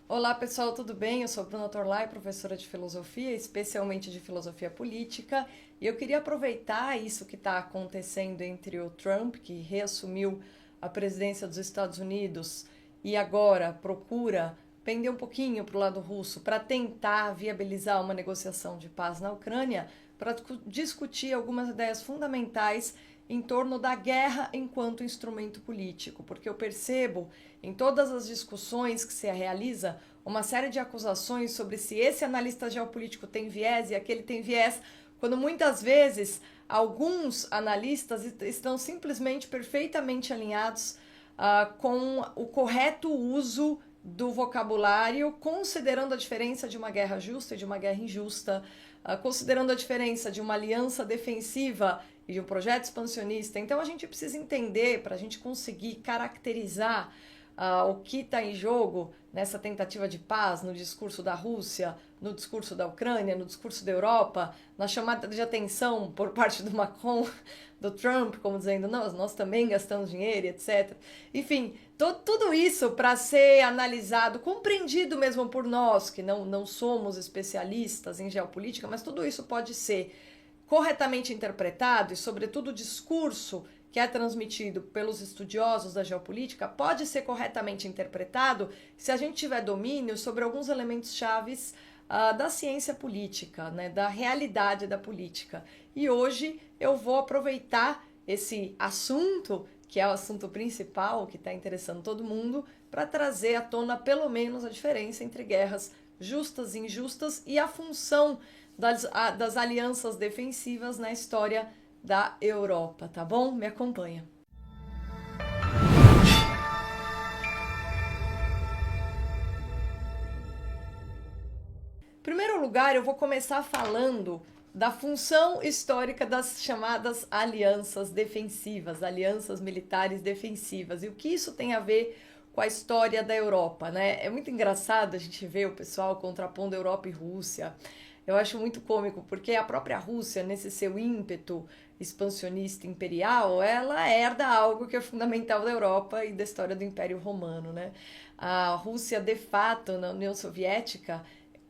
Olá pessoal, tudo bem? Eu sou Bruna Torlai, professora de filosofia, especialmente de filosofia política, e eu queria aproveitar isso que está acontecendo entre o Trump, que reassumiu a presidência dos Estados Unidos e agora procura pender um pouquinho para o lado russo para tentar viabilizar uma negociação de paz na Ucrânia, para discutir algumas ideias fundamentais em torno da guerra enquanto instrumento político, porque eu percebo em todas as discussões que se realiza uma série de acusações sobre se esse analista geopolítico tem viés e aquele tem viés, quando muitas vezes alguns analistas estão simplesmente perfeitamente alinhados com o correto uso do vocabulário, considerando a diferença de uma guerra justa e de uma guerra injusta, considerando a diferença de uma aliança defensiva e de um projeto expansionista. Então a gente precisa entender, para a gente conseguir caracterizar o que está em jogo nessa tentativa de paz, no discurso da Rússia, no discurso da Ucrânia, no discurso da Europa, na chamada de atenção por parte do Macron, do Trump, como dizendo, nós também gastamos dinheiro, etc. Enfim, tudo isso para ser analisado, compreendido mesmo por nós, que não somos especialistas em geopolítica, mas tudo isso pode ser corretamente interpretado e, sobretudo, o discurso que é transmitido pelos estudiosos da geopolítica pode ser corretamente interpretado se a gente tiver domínio sobre alguns elementos chaves da ciência política, né, da realidade da política. E hoje eu vou aproveitar esse assunto, que é o assunto principal, que está interessando todo mundo, para trazer à tona pelo menos a diferença entre guerras justas e injustas e a função das alianças defensivas na história da Europa, tá bom? Me acompanha. Em primeiro lugar, eu vou começar falando da função histórica das chamadas alianças defensivas, alianças militares defensivas, e o que isso tem a ver com a história da Europa, né? É muito engraçado a gente ver o pessoal contrapondo Europa e Rússia. Eu acho muito cômico, porque a própria Rússia, nesse seu ímpeto expansionista imperial, ela herda algo que é fundamental da Europa e da história do Império Romano, né? A Rússia, de fato, na União Soviética,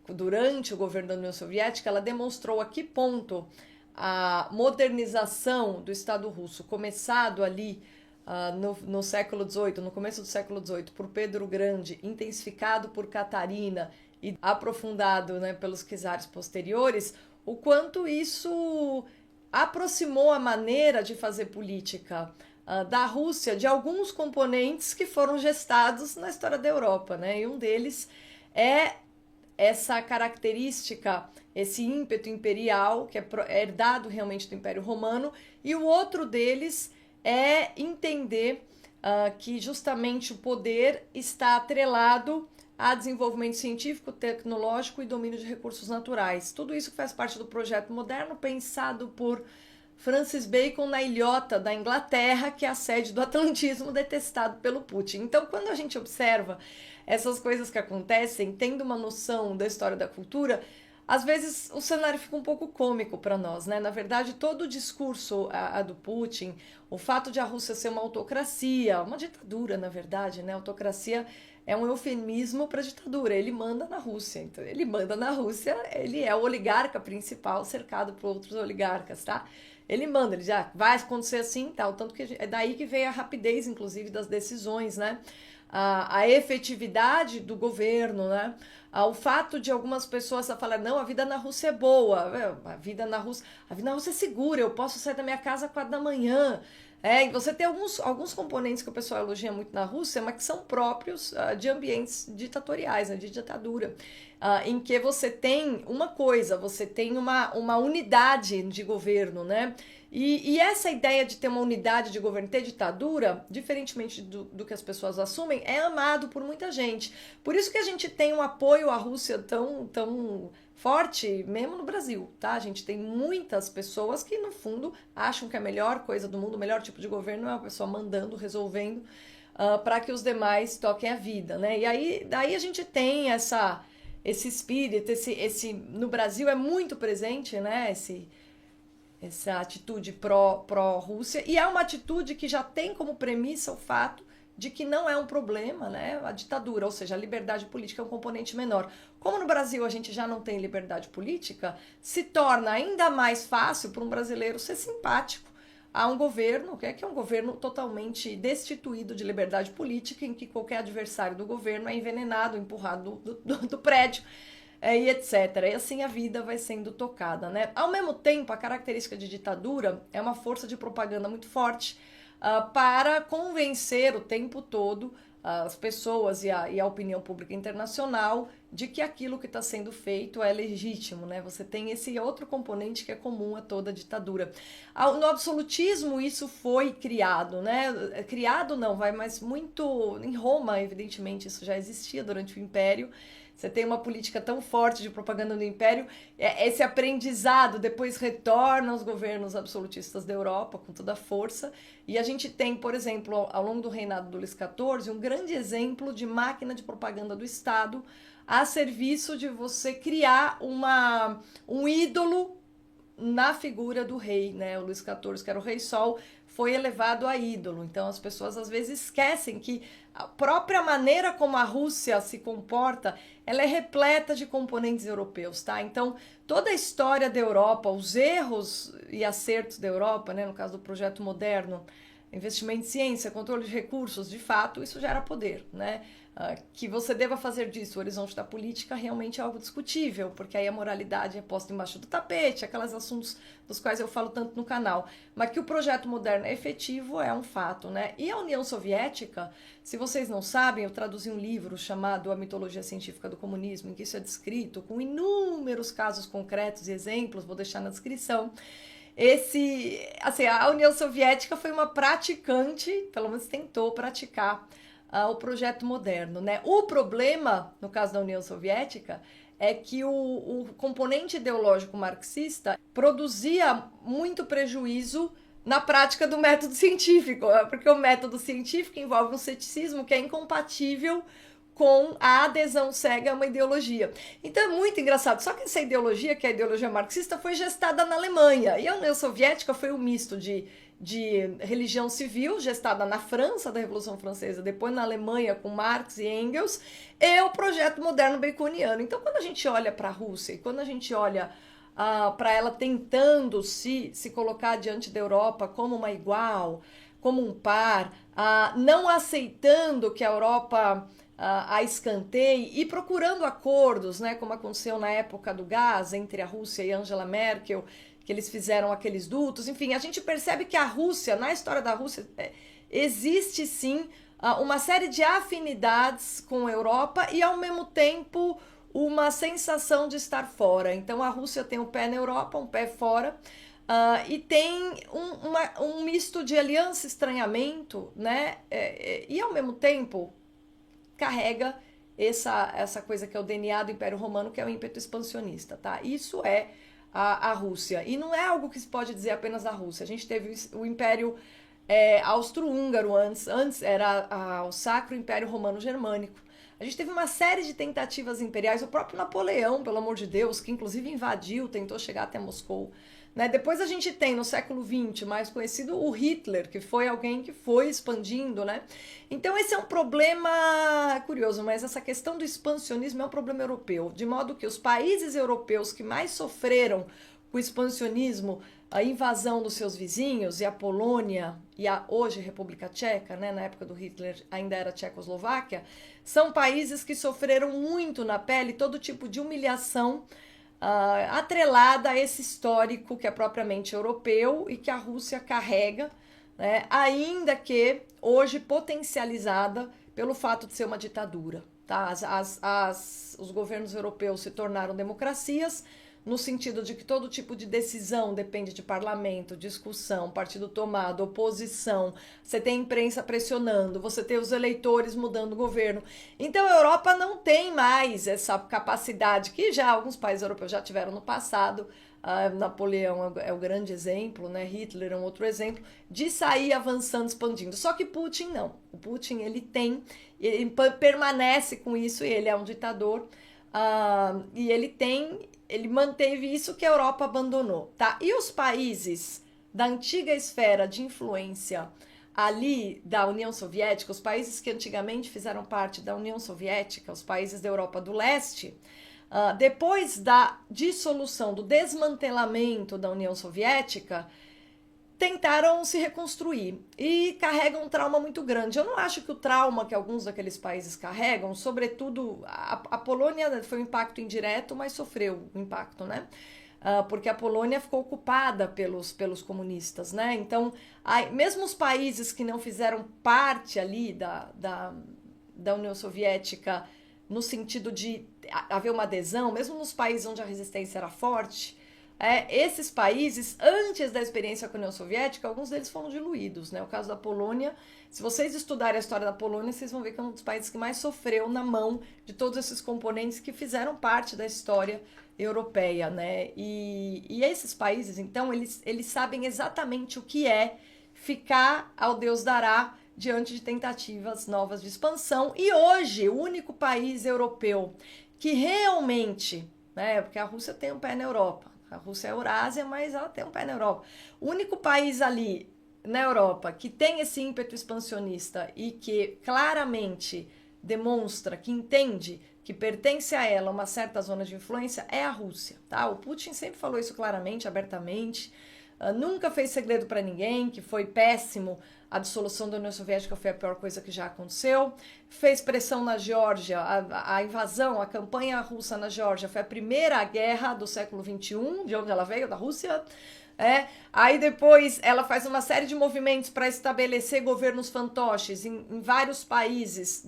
durante o governo da União Soviética, ela demonstrou a que ponto a modernização do Estado russo, começado ali no século XVIII, no começo do século XVIII, por Pedro o Grande, intensificado por Catarina e aprofundado, né, pelos czares posteriores, o quanto isso aproximou a maneira de fazer política da Rússia de alguns componentes que foram gestados na história da Europa, né? E um deles é essa característica, esse ímpeto imperial, que é herdado realmente do Império Romano, e o outro deles é entender que justamente o poder está atrelado a desenvolvimento científico, tecnológico e domínio de recursos naturais. Tudo isso faz parte do projeto moderno pensado por Francis Bacon na ilhota da Inglaterra, que é a sede do atlantismo detestado pelo Putin. Então, quando a gente observa essas coisas que acontecem, tendo uma noção da história da cultura, às vezes o cenário fica um pouco cômico para nós, né? Na verdade, todo o discurso do Putin, o fato de a Rússia ser uma autocracia, uma ditadura, na verdade, né? Autocracia é um eufemismo para ditadura. Ele manda na Rússia. Então, ele manda na Rússia, ele é o oligarca principal, cercado por outros oligarcas, tá? Ele manda, ele já vai acontecer assim, tal. Tanto que é daí que vem a rapidez, inclusive, das decisões, né? A efetividade do governo, né? O fato de algumas pessoas falarem, não, a vida na Rússia é boa, a vida na Rússia é segura, eu posso sair da minha casa às 4 da manhã. E você tem alguns componentes que o pessoal elogia muito na Rússia, mas que são próprios de ambientes ditatoriais, né, de ditadura, em que você tem uma coisa, você tem uma unidade de governo, né? E essa ideia de ter uma unidade de governo, ter ditadura, diferentemente do que as pessoas assumem, é amado por muita gente. Por isso que a gente tem um apoio à Rússia tão forte, mesmo no Brasil, tá? A gente tem muitas pessoas que, no fundo, acham que a melhor coisa do mundo, o melhor tipo de governo é uma pessoa mandando, resolvendo, para que os demais toquem a vida, né? E aí, daí a gente tem esse espírito, no Brasil é muito presente, né? Essa atitude pró-Rússia, e é uma atitude que já tem como premissa o fato de que não é um problema, né, a ditadura, ou seja, a liberdade política é um componente menor. Como no Brasil a gente já não tem liberdade política, se torna ainda mais fácil para um brasileiro ser simpático a um governo, que é um governo totalmente destituído de liberdade política, em que qualquer adversário do governo é envenenado, empurrado do prédio, e etc. E assim a vida vai sendo tocada, né? Ao mesmo tempo, a característica de ditadura é uma força de propaganda muito forte para convencer o tempo todo as pessoas e a opinião pública internacional de que aquilo que está sendo feito é legítimo, né? Você tem esse outro componente que é comum a toda ditadura. No absolutismo isso foi criado, né? Criado não, mas muito em Roma, evidentemente, isso já existia durante o Império. Você tem uma política tão forte de propaganda do Império, esse aprendizado depois retorna aos governos absolutistas da Europa com toda a força. E a gente tem, por exemplo, ao longo do reinado do Luís XIV, um grande exemplo de máquina de propaganda do Estado a serviço de você criar um ídolo na figura do rei, né? O Luís XIV, que era o Rei Sol, foi elevado a ídolo. Então as pessoas às vezes esquecem que a própria maneira como a Rússia se comporta, ela é repleta de componentes europeus, tá? Então toda a história da Europa, os erros e acertos da Europa, né? No caso do projeto moderno, investimento em ciência, controle de recursos, de fato, isso gera poder, né? Que você deva fazer disso o horizonte da política realmente é algo discutível, porque aí a moralidade é posta embaixo do tapete, aqueles assuntos dos quais eu falo tanto no canal. Mas que o projeto moderno é efetivo é um fato, né? E a União Soviética, se vocês não sabem, eu traduzi um livro chamado A Mitologia Científica do Comunismo, em que isso é descrito com inúmeros casos concretos e exemplos, vou deixar na descrição. A União Soviética foi uma praticante, pelo menos tentou praticar o projeto moderno, né? O problema, no caso da União Soviética, é que o componente ideológico marxista produzia muito prejuízo na prática do método científico, porque o método científico envolve um ceticismo que é incompatível com a adesão cega a uma ideologia. Então é muito engraçado, só que essa ideologia, que é a ideologia marxista, foi gestada na Alemanha, e a União Soviética foi um misto de religião civil, gestada na França, da Revolução Francesa, depois na Alemanha, com Marx e Engels, e o projeto moderno baconiano. Então, quando a gente olha para a Rússia, e quando a gente olha para ela tentando se colocar diante da Europa como uma igual, como um par, não aceitando que a Europa a escanteio e procurando acordos, né, como aconteceu na época do gás entre a Rússia e Angela Merkel, que eles fizeram aqueles dutos. Enfim, a gente percebe que a Rússia, na história da Rússia, existe sim uma série de afinidades com a Europa e ao mesmo tempo uma sensação de estar fora. Então a Rússia tem um pé na Europa, um pé fora, e tem um misto de aliança e estranhamento, né? E ao mesmo tempo carrega essa coisa que é o DNA do Império Romano, que é o ímpeto expansionista, tá? Isso é a Rússia. E não é algo que se pode dizer apenas da Rússia. A gente teve o Império Austro-Húngaro antes era o Sacro Império Romano Germânico. A gente teve uma série de tentativas imperiais, o próprio Napoleão, pelo amor de Deus, que inclusive invadiu, tentou chegar até Moscou. Né? Depois a gente tem, no século XX, mais conhecido, o Hitler, que foi alguém que foi expandindo, né? Então esse é um problema curioso, mas essa questão do expansionismo é um problema europeu, de modo que os países europeus que mais sofreram com o expansionismo, a invasão dos seus vizinhos, e a Polônia e a hoje República Tcheca, né, na época do Hitler ainda era Tchecoslováquia, são países que sofreram muito na pele todo tipo de humilhação atrelada a esse histórico que é propriamente europeu e que a Rússia carrega, né, ainda que hoje potencializada pelo fato de ser uma ditadura. Tá? Os governos europeus se tornaram democracias, no sentido de que todo tipo de decisão depende de parlamento, discussão, partido tomado, oposição, você tem imprensa pressionando, você tem os eleitores mudando o governo. Então a Europa não tem mais essa capacidade que já alguns países europeus já tiveram no passado. Napoleão é o grande exemplo, né? Hitler é um outro exemplo, de sair avançando, expandindo. Só que Putin não. O Putin ele permanece com isso, e ele é um ditador, e ele manteve isso que a Europa abandonou, tá? E os países da antiga esfera de influência ali da União Soviética, os países que antigamente fizeram parte da União Soviética, os países da Europa do Leste, depois da dissolução, do desmantelamento da União Soviética, tentaram se reconstruir e carregam um trauma muito grande. Eu não acho que o trauma que alguns daqueles países carregam, sobretudo a Polônia foi um impacto indireto, mas sofreu o impacto, né? Porque a Polônia ficou ocupada pelos comunistas, né? Então, mesmo os países que não fizeram parte ali da União Soviética, no sentido de haver uma adesão, mesmo nos países onde a resistência era forte, esses países, antes da experiência com a União Soviética, alguns deles foram diluídos, né? O caso da Polônia, se vocês estudarem a história da Polônia, vocês vão ver que é um dos países que mais sofreu na mão de todos esses componentes que fizeram parte da história europeia, né? E esses países, então, eles sabem exatamente o que é ficar ao Deus dará diante de tentativas novas de expansão. E hoje, o único país europeu que realmente, né? Porque a Rússia tem um pé na Europa. A Rússia é Eurásia, mas ela tem um pé na Europa. O único país ali na Europa que tem esse ímpeto expansionista e que claramente demonstra, que entende que pertence a ela uma certa zona de influência é a Rússia, tá? O Putin sempre falou isso claramente, abertamente, nunca fez segredo para ninguém, que foi péssimo, a dissolução da União Soviética foi a pior coisa que já aconteceu, fez pressão na Geórgia, a invasão, a campanha russa na Geórgia foi a primeira guerra do século XXI, de onde ela veio, da Rússia. Aí depois ela faz uma série de movimentos para estabelecer governos fantoches em vários países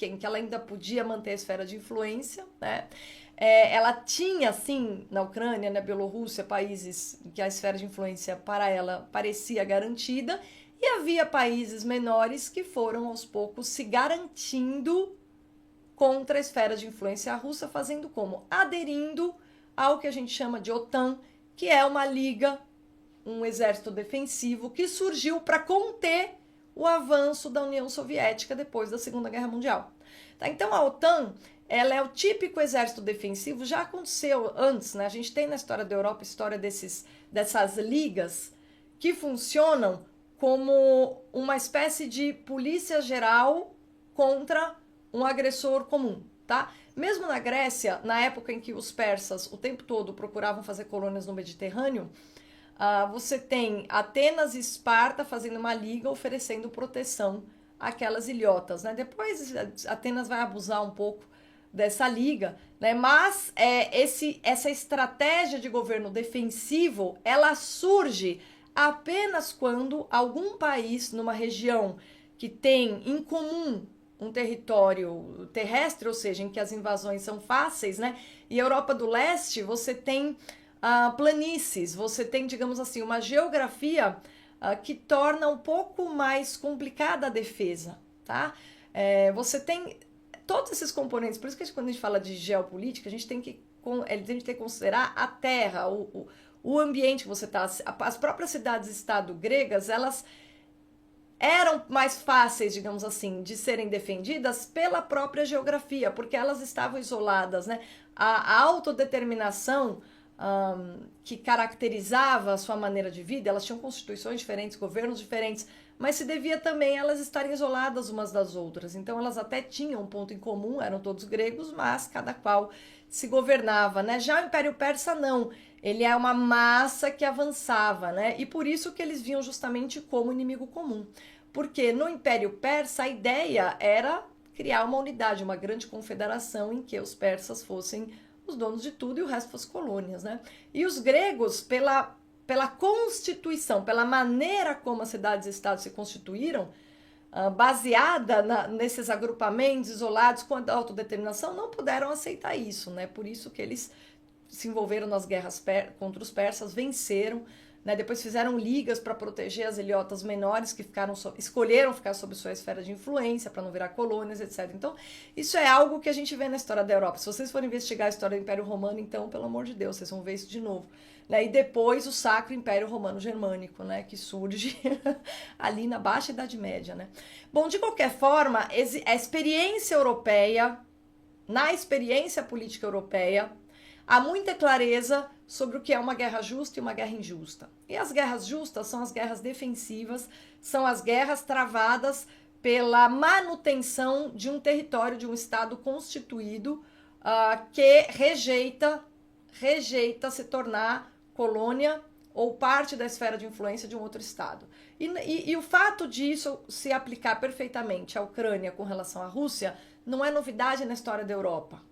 em que ela ainda podia manter a esfera de influência, né? Ela tinha, sim, na Ucrânia, na Bielorrússia, países em que a esfera de influência para ela parecia garantida, e havia países menores que foram aos poucos se garantindo contra a esfera de influência russa, fazendo como? Aderindo ao que a gente chama de OTAN, que é uma liga, um exército defensivo que surgiu para conter o avanço da União Soviética depois da Segunda Guerra Mundial. Tá? Então a OTAN, ela é o típico exército defensivo, já aconteceu antes, né? A gente tem na história da Europa história dessas ligas que funcionam como uma espécie de polícia geral contra um agressor comum, tá? Mesmo na Grécia, na época em que os persas o tempo todo procuravam fazer colônias no Mediterrâneo, você tem Atenas e Esparta fazendo uma liga oferecendo proteção àquelas ilhotas, né? Depois Atenas vai abusar um pouco dessa liga, né? Mas essa estratégia de governo defensivo, ela surge apenas quando algum país numa região que tem em comum um território terrestre, ou seja, em que as invasões são fáceis, né? E Europa do Leste, você tem planícies, você tem, digamos assim, uma geografia que torna um pouco mais complicada a defesa, tá? Você tem todos esses componentes, por isso que quando a gente fala de geopolítica, a gente tem que considerar a terra, o ambiente que você está. As próprias cidades-estado gregas, elas eram mais fáceis, digamos assim, de serem defendidas pela própria geografia, porque elas estavam isoladas, né? A autodeterminação que caracterizava a sua maneira de vida, elas tinham constituições diferentes, governos diferentes, mas se devia também elas estarem isoladas umas das outras. Então elas até tinham um ponto em comum, eram todos gregos, mas cada qual se governava, né? Já o Império Persa não, ele é uma massa que avançava, né? E por isso que eles viam justamente como inimigo comum. Porque no Império Persa a ideia era criar uma unidade, uma grande confederação em que os persas fossem os donos de tudo e o resto fosse colônias, né? E os gregos, pela constituição, pela maneira como as cidades-estados se constituíram, baseada nesses agrupamentos isolados com a autodeterminação, não puderam aceitar isso, né? Por isso que eles se envolveram nas guerras contra os persas, venceram, né? Depois fizeram ligas para proteger as ilhotas menores que escolheram ficar sob sua esfera de influência para não virar colônias, etc. Então, isso é algo que a gente vê na história da Europa. Se vocês forem investigar a história do Império Romano, então, pelo amor de Deus, vocês vão ver isso de novo. Né? E depois o Sacro Império Romano Germânico, né? Que surge ali na Baixa Idade Média, né? Bom, de qualquer forma, a experiência europeia, na experiência política europeia, há muita clareza sobre o que é uma guerra justa e uma guerra injusta. E as guerras justas são as guerras defensivas, são as guerras travadas pela manutenção de um território, de um Estado constituído que rejeita se tornar colônia ou parte da esfera de influência de um outro Estado. E o fato disso se aplicar perfeitamente à Ucrânia com relação à Rússia não é novidade na história da Europa,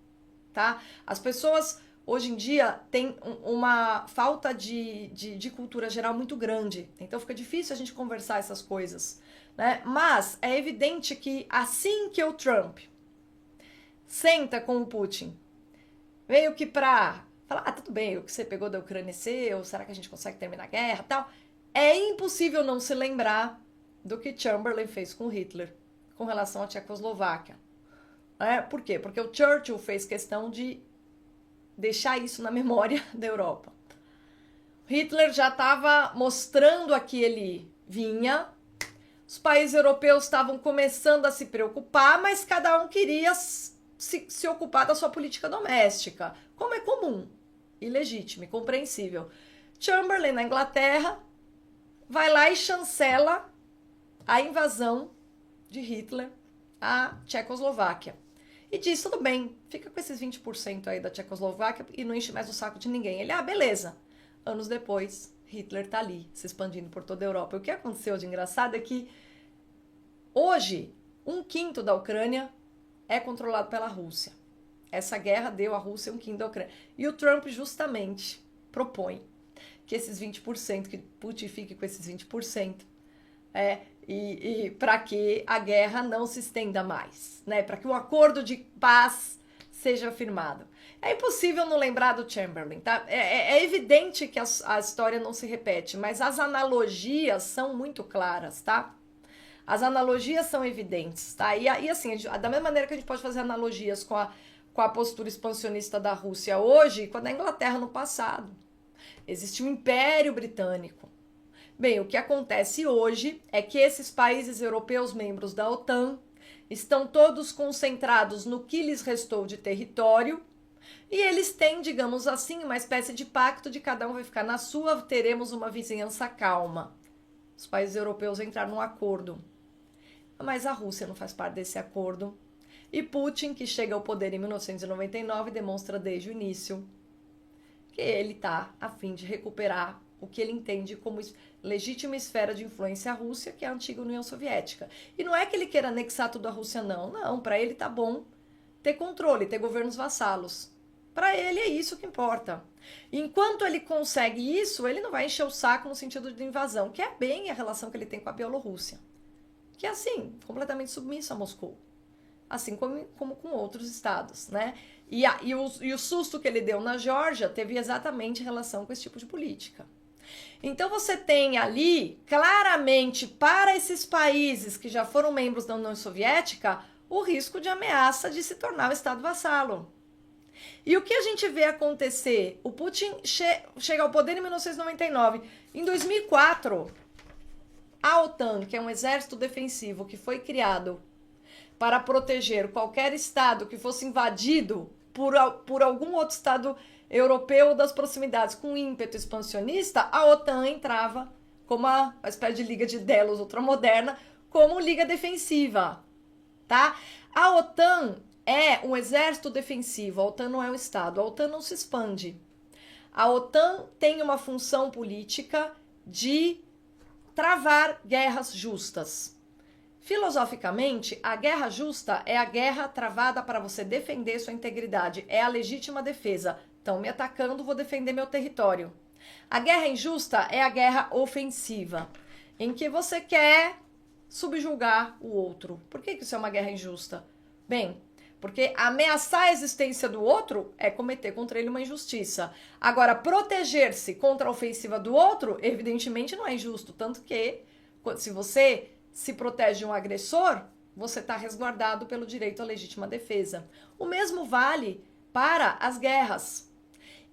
tá? As pessoas hoje em dia têm uma falta de cultura geral muito grande, então fica difícil a gente conversar essas coisas, né? Mas é evidente que assim que o Trump senta com o Putin, veio que pra falar, tudo bem, o que você pegou da Ucrânia é seu, será que a gente consegue terminar a guerra e tal? É impossível não se lembrar do que Chamberlain fez com Hitler com relação à Tchecoslováquia. Por quê? Porque o Churchill fez questão de deixar isso na memória da Europa. Hitler já estava mostrando a que ele vinha, os países europeus estavam começando a se preocupar, mas cada um queria se ocupar da sua política doméstica, como é comum, ilegítimo e compreensível. Chamberlain, na Inglaterra, vai lá e chancela a invasão de Hitler à Tchecoslováquia. E diz, tudo bem, fica com esses 20% aí da Tchecoslováquia e não enche mais o saco de ninguém. Ele, beleza. Anos depois, Hitler tá ali, se expandindo por toda a Europa. E o que aconteceu de engraçado é que hoje, 1/5 da Ucrânia é controlado pela Rússia. Essa guerra deu à Rússia 1/5 da Ucrânia. E o Trump justamente propõe que esses 20%, que Putin fique com esses 20%, e para que a guerra não se estenda mais, né? Para que o acordo de paz seja firmado. É impossível não lembrar do Chamberlain, tá? É evidente que a história não se repete, mas as analogias são muito claras, tá? As analogias são evidentes, tá? E assim, da mesma maneira que a gente pode fazer analogias com a postura expansionista da Rússia hoje, com a da Inglaterra no passado. Existe um Império Britânico. Bem, o que acontece hoje é que esses países europeus membros da OTAN estão todos concentrados no que lhes restou de território e eles têm, digamos assim, uma espécie de pacto de cada um vai ficar na sua, teremos uma vizinhança calma. Os países europeus entraram num acordo, mas a Rússia não faz parte desse acordo. E Putin, que chega ao poder em 1999, demonstra desde o início que ele está a fim de recuperar o que ele entende como legítima esfera de influência à Rússia, que é a antiga União Soviética. E não é que ele queira anexar tudo à Rússia, não. Não, para ele tá bom ter controle, ter governos vassalos. Para ele é isso que importa. Enquanto ele consegue isso, ele não vai encher o saco no sentido de invasão, que é bem a relação que ele tem com a Bielorrússia, que é assim, completamente submissa a Moscou. Assim como com outros estados, né? E o susto que ele deu na Geórgia teve exatamente relação com esse tipo de política. Então você tem ali, claramente, para esses países que já foram membros da União Soviética, o risco de ameaça de se tornar um estado vassalo. E o que a gente vê acontecer? O Putin chega ao poder em 1999. Em 2004, a OTAN, que é um exército defensivo que foi criado para proteger qualquer estado que fosse invadido por algum outro estado europeu das proximidades com ímpeto expansionista, a OTAN entrava como uma espécie de liga de Delos ultramoderna, como liga defensiva, tá? A OTAN é um exército defensivo, a OTAN não é um estado, a OTAN não se expande. A OTAN tem uma função política de travar guerras justas. Filosoficamente, a guerra justa é a guerra travada para você defender sua integridade, é a legítima defesa. Estão me atacando, vou defender meu território. A guerra injusta é a guerra ofensiva, em que você quer subjugar o outro. Por que isso é uma guerra injusta? Bem, porque ameaçar a existência do outro é cometer contra ele uma injustiça. Agora, proteger-se contra a ofensiva do outro, evidentemente não é injusto. Tanto que, se você se protege de um agressor, você está resguardado pelo direito à legítima defesa. O mesmo vale para as guerras.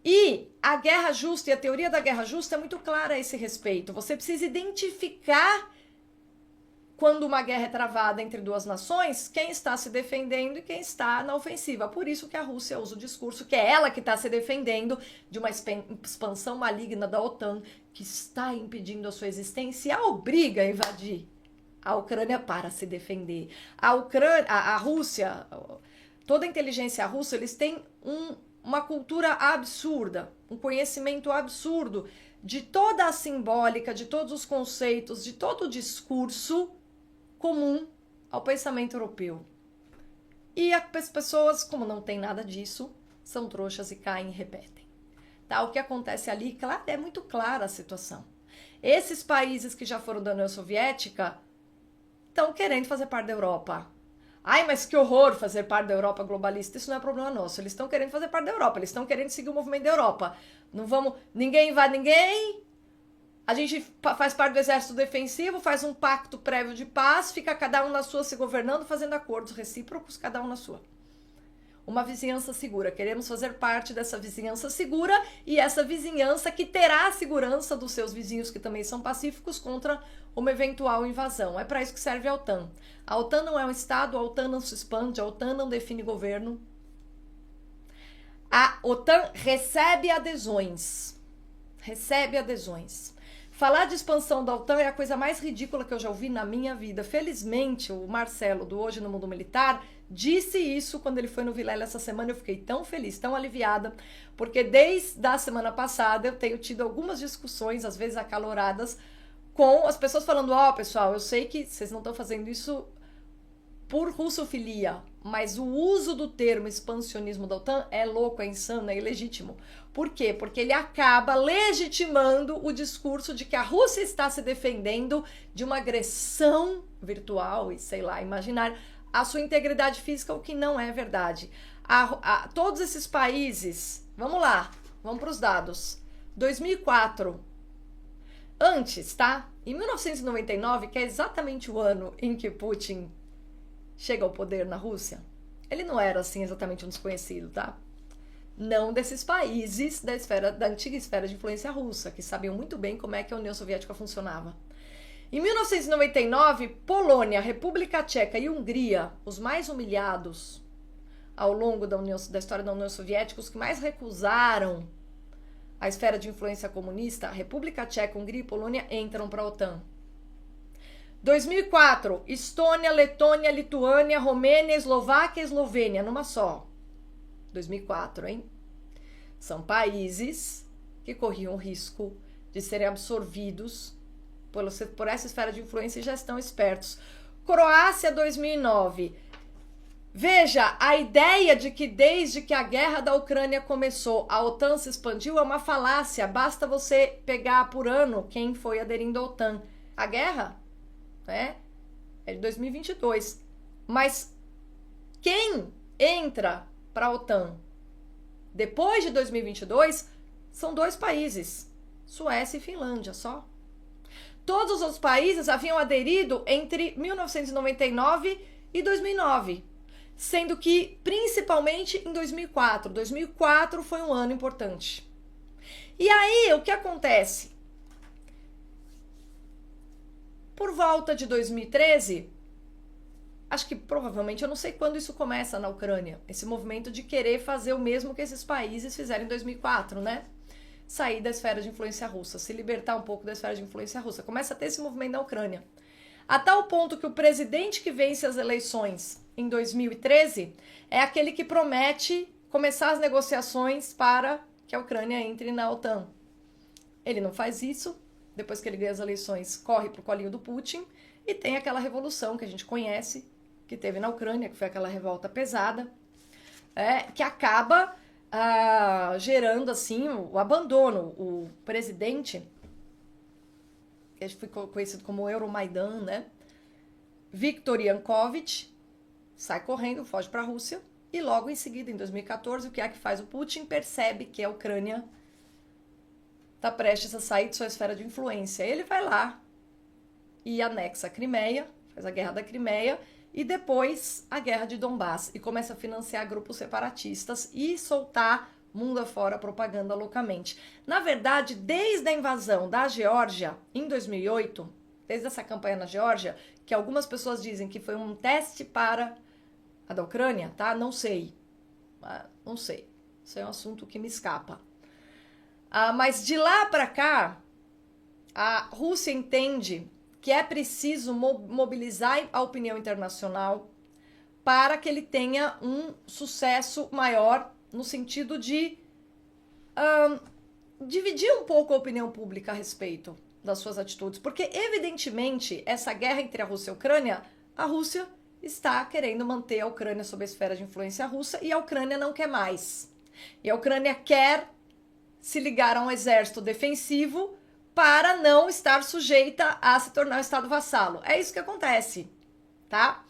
E a guerra justa e a teoria da guerra justa é muito clara a esse respeito. Você precisa identificar quando uma guerra é travada entre duas nações, quem está se defendendo e quem está na ofensiva. Por isso que a Rússia usa o discurso que é ela que está se defendendo de uma expansão maligna da OTAN que está impedindo a sua existência e a obriga a invadir a Ucrânia para se defender. A Rússia, toda a inteligência russa, eles têm uma cultura absurda, um conhecimento absurdo de toda a simbólica, de todos os conceitos, de todo o discurso comum ao pensamento europeu. E as pessoas, como não tem nada disso, são trouxas e caem e repetem. Tá? O que acontece ali, claro, é muito clara a situação. Esses países que já foram da União Soviética estão querendo fazer parte da Europa. Ai, mas que horror fazer parte da Europa globalista. Isso não é problema nosso. Eles estão querendo fazer parte da Europa. Eles estão querendo seguir o movimento da Europa. Não vamos... Ninguém invade ninguém. A gente faz parte do exército defensivo, faz um pacto prévio de paz, fica cada um na sua se governando, fazendo acordos recíprocos, cada um na sua. Uma vizinhança segura. Queremos fazer parte dessa vizinhança segura e essa vizinhança que terá a segurança dos seus vizinhos, que também são pacíficos, contra uma eventual invasão. É para isso que serve a OTAN. A OTAN não é um Estado, a OTAN não se expande, a OTAN não define governo. A OTAN recebe adesões. Recebe adesões. Falar de expansão da OTAN é a coisa mais ridícula que eu já ouvi na minha vida. Felizmente, o Marcelo, do Hoje no Mundo Militar, disse isso quando ele foi no Vilela essa semana. Eu fiquei tão feliz, tão aliviada, porque desde a semana passada eu tenho tido algumas discussões, às vezes acaloradas, com as pessoas falando, pessoal, eu sei que vocês não estão fazendo isso por russofilia, mas o uso do termo expansionismo da OTAN é louco, é insano, é ilegítimo. Por quê? Porque ele acaba legitimando o discurso de que a Rússia está se defendendo de uma agressão virtual e, sei lá, imaginar a sua integridade física, o que não é verdade. Todos esses países, vamos lá, vamos para os dados. 2004, antes, tá? Em 1999, que é exatamente o ano em que Putin chega ao poder na Rússia, ele não era assim exatamente um desconhecido, tá? Não desses países da antiga esfera de influência russa, que sabiam muito bem como é que a União Soviética funcionava. Em 1999, Polônia, República Tcheca e Hungria, os mais humilhados ao longo da história da União Soviética, os que mais recusaram a esfera de influência comunista, República Tcheca, Hungria e Polônia entram para a OTAN. 2004, Estônia, Letônia, Lituânia, Romênia, Eslováquia e Eslovênia, numa só. 2004, hein? São países que corriam o risco de serem absorvidos por essa esfera de influência e já estão espertos. Croácia, 2009. Veja, a ideia de que desde que a guerra da Ucrânia começou, a OTAN se expandiu é uma falácia. Basta você pegar por ano quem foi aderindo à OTAN. A guerra, né, é de 2022. Mas quem entra para a OTAN depois de 2022 são 2 países, Suécia e Finlândia só. Todos os outros países haviam aderido entre 1999 e 2009, sendo que principalmente em 2004. 2004 foi um ano importante. E aí, o que acontece? Por volta de 2013, acho que provavelmente, eu não sei quando isso começa na Ucrânia, esse movimento de querer fazer o mesmo que esses países fizeram em 2004, né? Sair da esfera de influência russa, se libertar um pouco da esfera de influência russa. Começa a ter esse movimento na Ucrânia. A tal ponto que o presidente que vence as eleições em 2013 é aquele que promete começar as negociações para que a Ucrânia entre na OTAN. Ele não faz isso, depois que ele ganha as eleições, corre pro colinho do Putin e tem aquela revolução que a gente conhece, que teve na Ucrânia, que foi aquela revolta pesada, que acaba gerando assim o abandono. O presidente, que foi conhecido como Euromaidan, né? Viktor Yanukovych sai correndo, foge para a Rússia e logo em seguida, em 2014, o que é que faz o Putin? Percebe que a Ucrânia está prestes a sair de sua esfera de influência. Ele vai lá e anexa a Crimeia, faz a guerra da Crimeia e depois a guerra de Donbass e começa a financiar grupos separatistas e soltar mundo afora propaganda loucamente. Na verdade, desde a invasão da Geórgia em 2008, desde essa campanha na Geórgia, que algumas pessoas dizem que foi um teste para a da Ucrânia, tá? Não sei. Não sei. Isso é um assunto que me escapa. Mas de lá para cá, a Rússia entende que é preciso mobilizar a opinião internacional para que ele tenha um sucesso maior no sentido de dividir um pouco a opinião pública a respeito das suas atitudes, porque evidentemente essa guerra entre a Rússia e a Ucrânia, a Rússia está querendo manter a Ucrânia sob a esfera de influência russa e a Ucrânia não quer mais. E a Ucrânia quer se ligar a um exército defensivo para não estar sujeita a se tornar um estado vassalo. É isso que acontece, tá?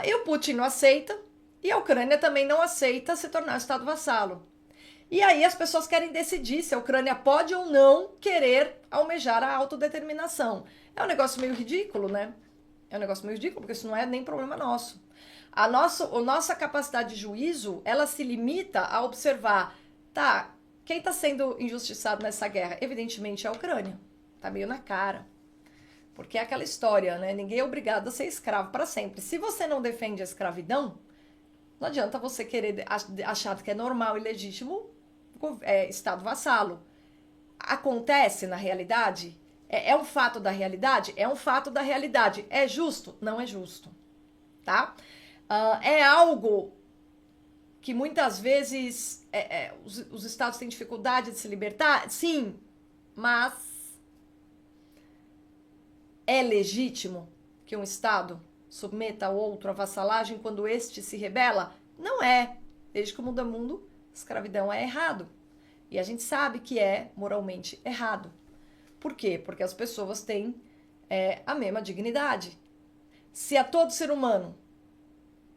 E o Putin não aceita e a Ucrânia também não aceita se tornar um estado vassalo. E aí as pessoas querem decidir se a Ucrânia pode ou não querer almejar a autodeterminação. É um negócio meio ridículo, né? É um negócio meio ridículo, porque isso não é nem problema nosso. A nossa capacidade de juízo, ela se limita a observar, tá, quem está sendo injustiçado nessa guerra? Evidentemente é a Ucrânia. Tá meio na cara. Porque é aquela história, né? Ninguém é obrigado a ser escravo para sempre. Se você não defende a escravidão, não adianta você querer achar que é normal e legítimo Estado vassalo. Acontece na realidade? É um fato da realidade? É um fato da realidade. É justo? Não é justo. Tá? É algo que muitas vezes os estados têm dificuldade de se libertar? Sim, mas é legítimo que um estado submeta ao outro a vassalagem quando este se rebela? Não é. Desde que o mundo é mundo, escravidão é errado. E a gente sabe que é moralmente errado. Por quê? Porque as pessoas têm a mesma dignidade. Se a todo ser humano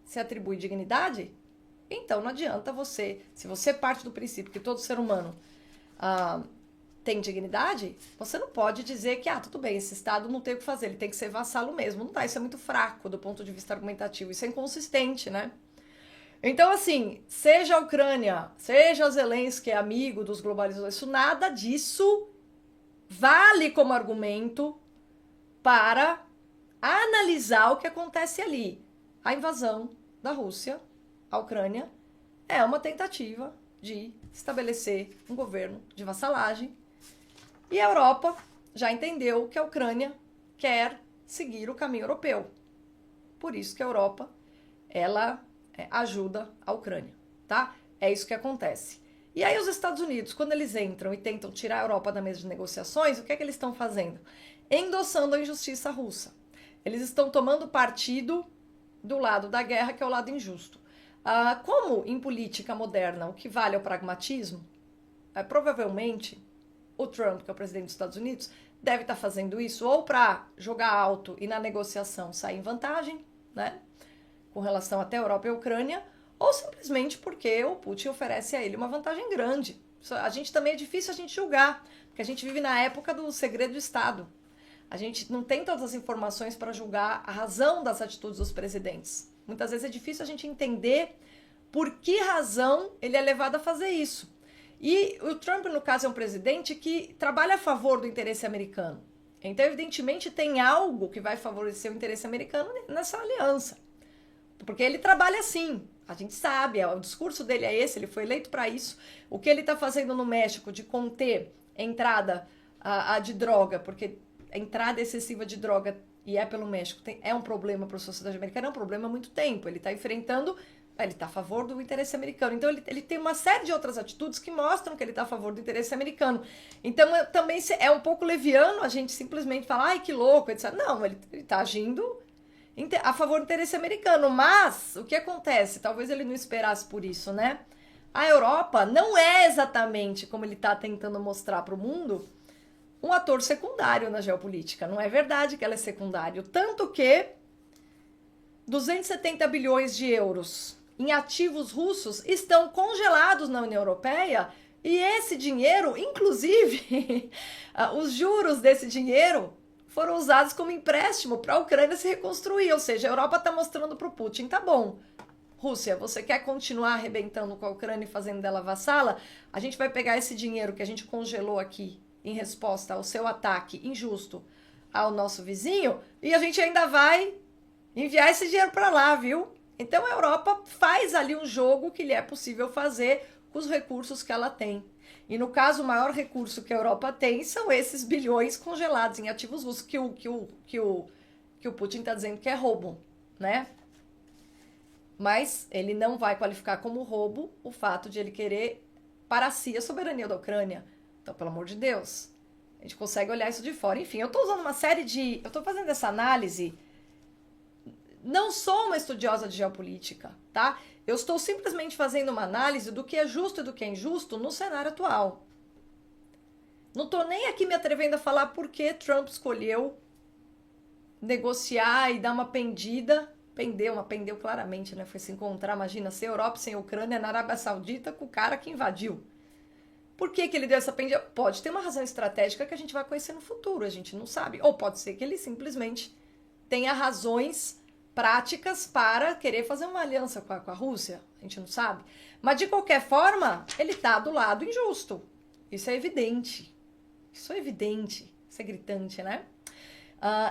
se atribui dignidade, então não adianta você... Se você parte do princípio que todo ser humano tem dignidade, você não pode dizer que, tudo bem, esse Estado não tem o que fazer, ele tem que ser vassalo mesmo. Não dá, isso é muito fraco do ponto de vista argumentativo. Isso é inconsistente, né? Então, assim, seja a Ucrânia, seja Zelensky, amigo dos globalizadores, nada disso vale como argumento para analisar o que acontece ali. A invasão da Rússia à Ucrânia é uma tentativa de estabelecer um governo de vassalagem. E a Europa já entendeu que a Ucrânia quer seguir o caminho europeu. Por isso que a Europa, ela ajuda a Ucrânia, tá? É isso que acontece. E aí os Estados Unidos, quando eles entram e tentam tirar a Europa da mesa de negociações, o que é que eles estão fazendo? Endossando a injustiça russa. Eles estão tomando partido do lado da guerra, que é o lado injusto. Como em política moderna o que vale é o pragmatismo, provavelmente o Trump, que é o presidente dos Estados Unidos, deve estar fazendo isso ou para jogar alto e na negociação sair em vantagem, né? Com relação até a Europa e a Ucrânia, ou simplesmente porque o Putin oferece a ele uma vantagem grande. A gente também é difícil a gente julgar, porque a gente vive na época do segredo do Estado. A gente não tem todas as informações para julgar a razão das atitudes dos presidentes. Muitas vezes é difícil a gente entender por que razão ele é levado a fazer isso. E o Trump, no caso, é um presidente que trabalha a favor do interesse americano. Então, evidentemente, tem algo que vai favorecer o interesse americano nessa aliança. Porque ele trabalha assim, a gente sabe, o discurso dele é esse, ele foi eleito para isso. O que ele está fazendo no México de conter a entrada de droga, porque a entrada excessiva de droga, e é pelo México, é um problema para a sociedade americana, é um problema há muito tempo. Ele está enfrentando, ele está a favor do interesse americano. Então ele tem uma série de outras atitudes que mostram que ele está a favor do interesse americano. Então também é um pouco leviano a gente simplesmente falar, ai que louco, etc. Não, ele está agindo a favor do interesse americano, mas o que acontece? Talvez ele não esperasse por isso, né? A Europa não é exatamente, como ele está tentando mostrar para o mundo, um ator secundário na geopolítica. Não é verdade que ela é secundário. Tanto que 270 bilhões de euros em ativos russos estão congelados na União Europeia e esse dinheiro, inclusive, os juros desse dinheiro foram usados como empréstimo para a Ucrânia se reconstruir. Ou seja, a Europa está mostrando para o Putin, tá bom, Rússia, você quer continuar arrebentando com a Ucrânia e fazendo dela vassala? A gente vai pegar esse dinheiro que a gente congelou aqui em resposta ao seu ataque injusto ao nosso vizinho e a gente ainda vai enviar esse dinheiro para lá, viu? Então a Europa faz ali um jogo que lhe é possível fazer com os recursos que ela tem. E no caso, o maior recurso que a Europa tem são esses bilhões congelados em ativos russos que o Putin está dizendo que é roubo, né? Mas ele não vai qualificar como roubo o fato de ele querer para si a soberania da Ucrânia. Então, pelo amor de Deus, a gente consegue olhar isso de fora. Enfim, eu estou usando uma série de... Eu estou fazendo essa análise... Não sou uma estudiosa de geopolítica, tá? Eu estou simplesmente fazendo uma análise do que é justo e do que é injusto no cenário atual. Não estou nem aqui me atrevendo a falar por que Trump escolheu negociar e dar uma pendida. Pendeu claramente, né? Foi se encontrar, imagina, sem Europa, sem Ucrânia, na Arábia Saudita, com o cara que invadiu. Por que ele deu essa pendida? Pode ter uma razão estratégica que a gente vai conhecer no futuro, a gente não sabe. Ou pode ser que ele simplesmente tenha razões práticas para querer fazer uma aliança com a Rússia, a gente não sabe. Mas, de qualquer forma, ele está do lado injusto. Isso é evidente. Isso é evidente. Isso é gritante, né?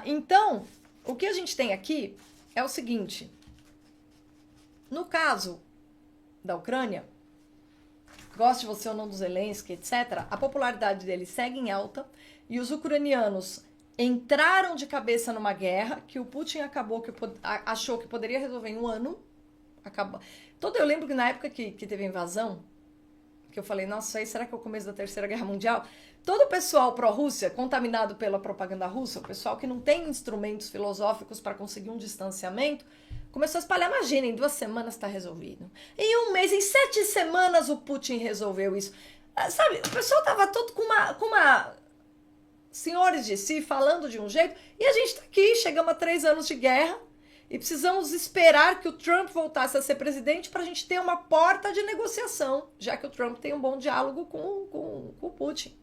Então, o que a gente tem aqui é o seguinte. No caso da Ucrânia, goste você ou não do Zelensky, etc., a popularidade dele segue em alta e os ucranianos entraram de cabeça numa guerra que o Putin achou que poderia resolver em um ano. Eu lembro que na época que teve a invasão, que eu falei, nossa, aí será que é o começo da Terceira Guerra Mundial? Todo o pessoal pró-Rússia, contaminado pela propaganda russa, o pessoal que não tem instrumentos filosóficos para conseguir um distanciamento, começou a espalhar, imagina, em 2 semanas está resolvido. Em 1 mês, em 7 semanas o Putin resolveu isso. Sabe, o pessoal tava todo com uma senhores de si, falando de um jeito, e a gente tá aqui, chegamos a 3 anos de guerra, e precisamos esperar que o Trump voltasse a ser presidente para a gente ter uma porta de negociação, já que o Trump tem um bom diálogo com o Putin.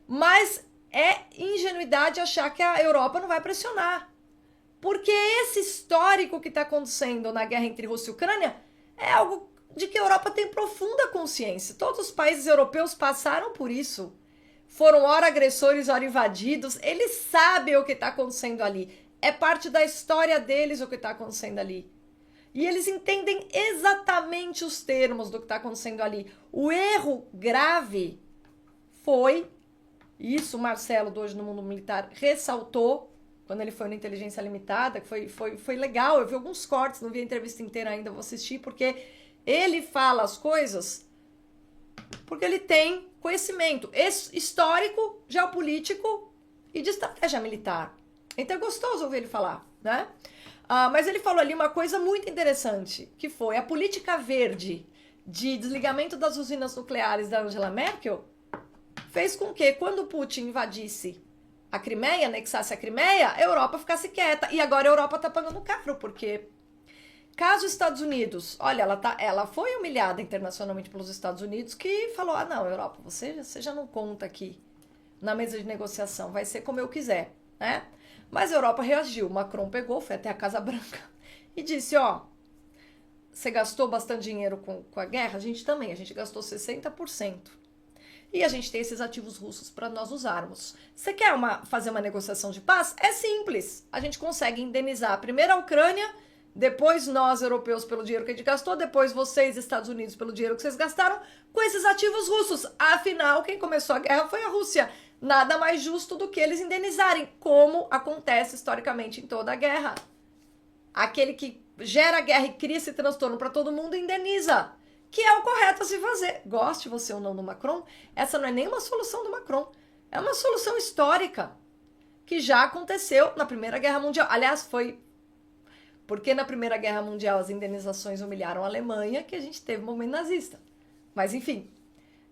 Mas é ingenuidade achar que a Europa não vai pressionar. Porque esse histórico que está acontecendo na guerra entre Rússia e Ucrânia é algo de que a Europa tem profunda consciência. Todos os países europeus passaram por isso. Foram ora agressores, ora invadidos. Eles sabem o que está acontecendo ali. É parte da história deles o que está acontecendo ali. E eles entendem exatamente os termos do que está acontecendo ali. O erro grave foi, isso o Marcelo, do Hoje no Mundo Militar, ressaltou, quando ele foi no Inteligência Limitada, que foi legal. Eu vi alguns cortes, não vi a entrevista inteira ainda, vou assistir, porque ele fala as coisas porque ele tem conhecimento histórico, geopolítico e de estratégia militar. Então é gostoso ouvir ele falar, né? Mas ele falou ali uma coisa muito interessante, que foi a política verde de desligamento das usinas nucleares da Angela Merkel fez com que, quando Putin invadisse a Crimeia, anexasse a Crimeia, a Europa ficasse quieta. E agora a Europa está pagando caro, porque caso os Estados Unidos... Olha, ela foi humilhada internacionalmente pelos Estados Unidos, que falou, não, Europa, você já não conta aqui na mesa de negociação, vai ser como eu quiser, né? Mas a Europa reagiu. Macron pegou, foi até a Casa Branca e disse, você gastou bastante dinheiro com a guerra? A gente também, a gente gastou 60%. E a gente tem esses ativos russos para nós usarmos. Você quer fazer uma negociação de paz? É simples. A gente consegue indenizar primeiro a Ucrânia, depois nós, europeus, pelo dinheiro que a gente gastou, depois vocês, Estados Unidos, pelo dinheiro que vocês gastaram, com esses ativos russos. Afinal, quem começou a guerra foi a Rússia. Nada mais justo do que eles indenizarem, como acontece historicamente em toda a guerra. Aquele que gera guerra e cria esse transtorno para todo mundo, indeniza. Que é o correto a se fazer. Goste você ou não do Macron, essa não é nenhuma solução do Macron. É uma solução histórica que já aconteceu na Primeira Guerra Mundial. Aliás, foi porque na Primeira Guerra Mundial as indenizações humilharam a Alemanha que a gente teve o momento nazista. Mas, enfim,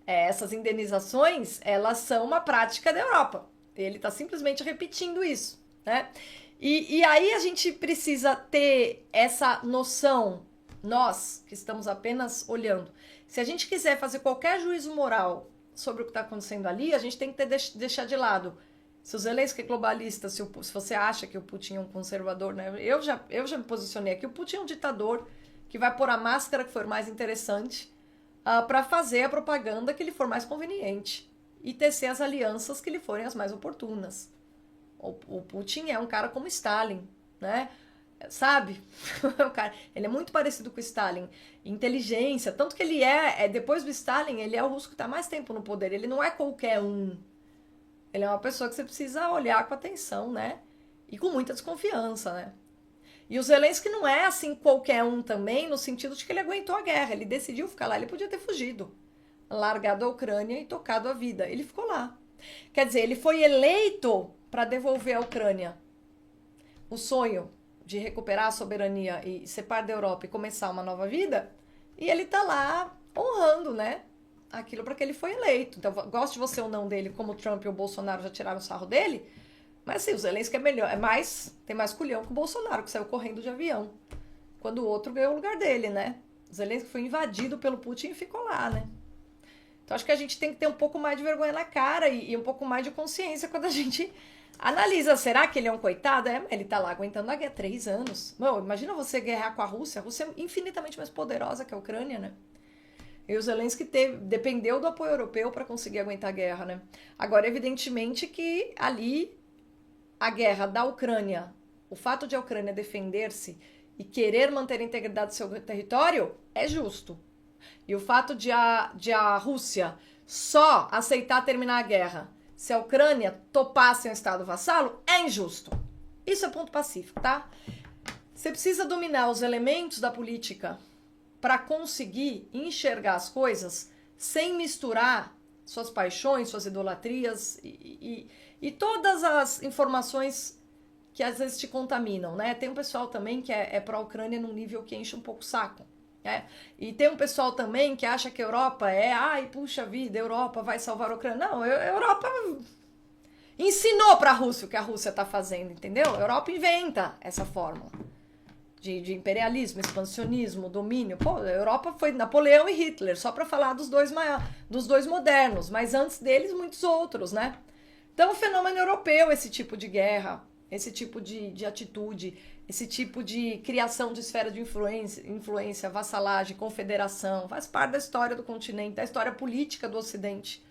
essas indenizações, elas são uma prática da Europa. Ele está simplesmente repetindo isso, né? E aí a gente precisa ter essa noção, nós que estamos apenas olhando. Se a gente quiser fazer qualquer juízo moral sobre o que está acontecendo ali, a gente tem que deixar de lado. Se o Zelensky é globalista, se você acha que o Putin é um conservador, né? Eu já me posicionei aqui. O Putin é um ditador que vai pôr a máscara que for mais interessante para fazer a propaganda que lhe for mais conveniente e tecer as alianças que lhe forem as mais oportunas. O Putin é um cara como Stalin, né? Sabe? Ele é muito parecido com o Stalin. Inteligência, tanto que ele depois do Stalin, ele é o russo que está mais tempo no poder. Ele não é qualquer um. Ele é uma pessoa que você precisa olhar com atenção, né? E com muita desconfiança, né? E o Zelensky não é assim qualquer um também, no sentido de que ele aguentou a guerra. Ele decidiu ficar lá, ele podia ter fugido, largado a Ucrânia e tocado a vida. Ele ficou lá. Quer dizer, ele foi eleito para devolver a Ucrânia. O sonho de recuperar a soberania e ser parte da Europa e começar uma nova vida, e ele tá lá honrando, né? Aquilo para que ele foi eleito. Então, goste você ou não dele, como o Trump e o Bolsonaro já tiraram o sarro dele, mas sim, o Zelensky é melhor, tem mais culhão que o Bolsonaro, que saiu correndo de avião, quando o outro ganhou o lugar dele, né? O Zelensky foi invadido pelo Putin e ficou lá, né? Então, acho que a gente tem que ter um pouco mais de vergonha na cara e um pouco mais de consciência quando a gente analisa. Será que ele é um coitado? Ele tá lá aguentando a guerra 3 anos. Bom, imagina você guerrear com a Rússia. A Rússia é infinitamente mais poderosa que a Ucrânia, né? E o Zelensky dependeu do apoio europeu para conseguir aguentar a guerra, né? Agora, evidentemente que ali a guerra da Ucrânia, o fato de a Ucrânia defender-se e querer manter a integridade do seu território é justo. E o fato de a Rússia só aceitar terminar a guerra se a Ucrânia topasse um estado vassalo é injusto. Isso é ponto pacífico, tá? Você precisa dominar os elementos da política para conseguir enxergar as coisas sem misturar suas paixões, suas idolatrias e todas as informações que às vezes te contaminam, né? Tem um pessoal também que é pró-Ucrânia num nível que enche um pouco o saco. E tem um pessoal também que acha que a Europa ai, puxa vida, a Europa vai salvar a Ucrânia. Não, a Europa ensinou para a Rússia o que a Rússia está fazendo, entendeu? A Europa inventa essa fórmula de imperialismo, expansionismo, domínio. Pô, a Europa foi Napoleão e Hitler, só para falar dos dois modernos, mas antes deles muitos outros, né? Então, o fenômeno europeu, esse tipo de guerra, esse tipo de atitude, esse tipo de criação de esfera de influência, vassalagem, confederação, faz parte da história do continente, da história política do Ocidente,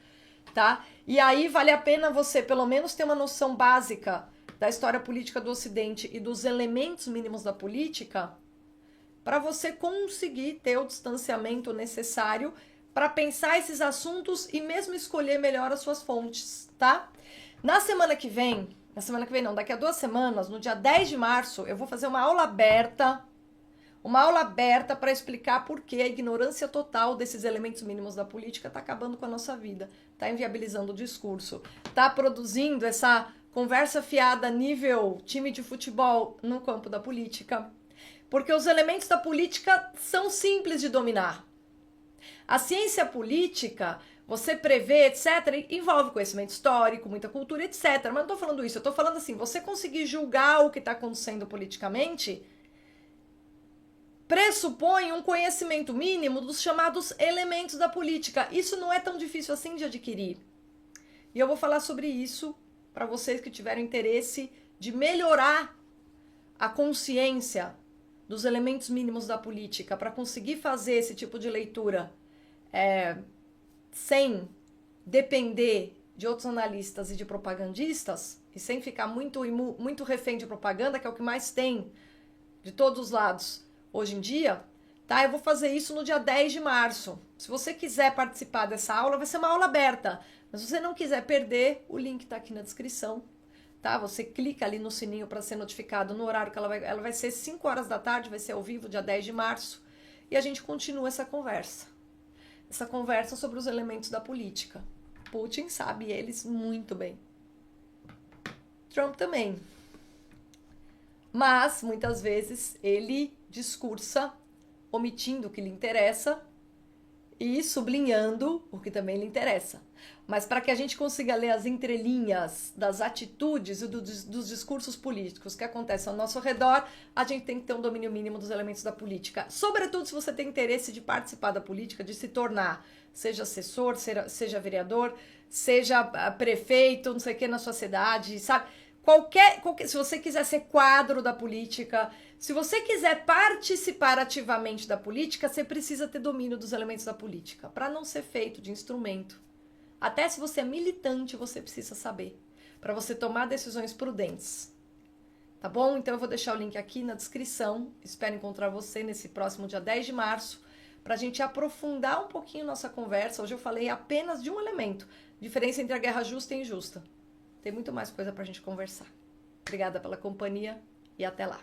tá? E aí vale a pena você, pelo menos, ter uma noção básica da história política do Ocidente e dos elementos mínimos da política para você conseguir ter o distanciamento necessário para pensar esses assuntos e mesmo escolher melhor as suas fontes, tá? Na semana que vem não, daqui a 2 semanas, no dia 10 de março, eu vou fazer uma aula aberta para explicar por que a ignorância total desses elementos mínimos da política está acabando com a nossa vida, está inviabilizando o discurso, está produzindo essa conversa fiada nível time de futebol no campo da política, porque os elementos da política são simples de dominar. A ciência política, você prevê, etc., envolve conhecimento histórico, muita cultura, etc. Mas não estou falando isso, eu estou falando assim, você conseguir julgar o que está acontecendo politicamente pressupõe um conhecimento mínimo dos chamados elementos da política. Isso não é tão difícil assim de adquirir. E eu vou falar sobre isso para vocês que tiverem interesse de melhorar a consciência dos elementos mínimos da política, para conseguir fazer esse tipo de leitura sem depender de outros analistas e de propagandistas, e sem ficar muito refém de propaganda, que é o que mais tem de todos os lados hoje em dia, tá? Eu vou fazer isso no dia 10 de março. Se você quiser participar dessa aula, vai ser uma aula aberta. Mas se você não quiser perder, o link tá aqui na descrição, tá? Você clica ali no sininho para ser notificado no horário que ela vai ser 5 horas da tarde, vai ser ao vivo, dia 10 de março, e a gente continua essa conversa sobre os elementos da política. Putin sabe eles muito bem. Trump também. Mas, muitas vezes, ele discursa omitindo o que lhe interessa e sublinhando o que também lhe interessa. Mas para que a gente consiga ler as entrelinhas das atitudes e dos discursos políticos que acontecem ao nosso redor, a gente tem que ter um domínio mínimo dos elementos da política. Sobretudo se você tem interesse de participar da política, de se tornar, seja assessor, seja vereador, seja prefeito, não sei o que, na sua cidade, sabe? Se você quiser ser quadro da política, se você quiser participar ativamente da política, você precisa ter domínio dos elementos da política, para não ser feito de instrumento. Até se você é militante, você precisa saber. para você tomar decisões prudentes. Tá bom? Então eu vou deixar o link aqui na descrição. Espero encontrar você nesse próximo dia 10 de março para a gente aprofundar um pouquinho nossa conversa. Hoje eu falei apenas de um elemento, diferença entre a guerra justa e injusta. Tem muito mais coisa para a gente conversar. Obrigada pela companhia e até lá.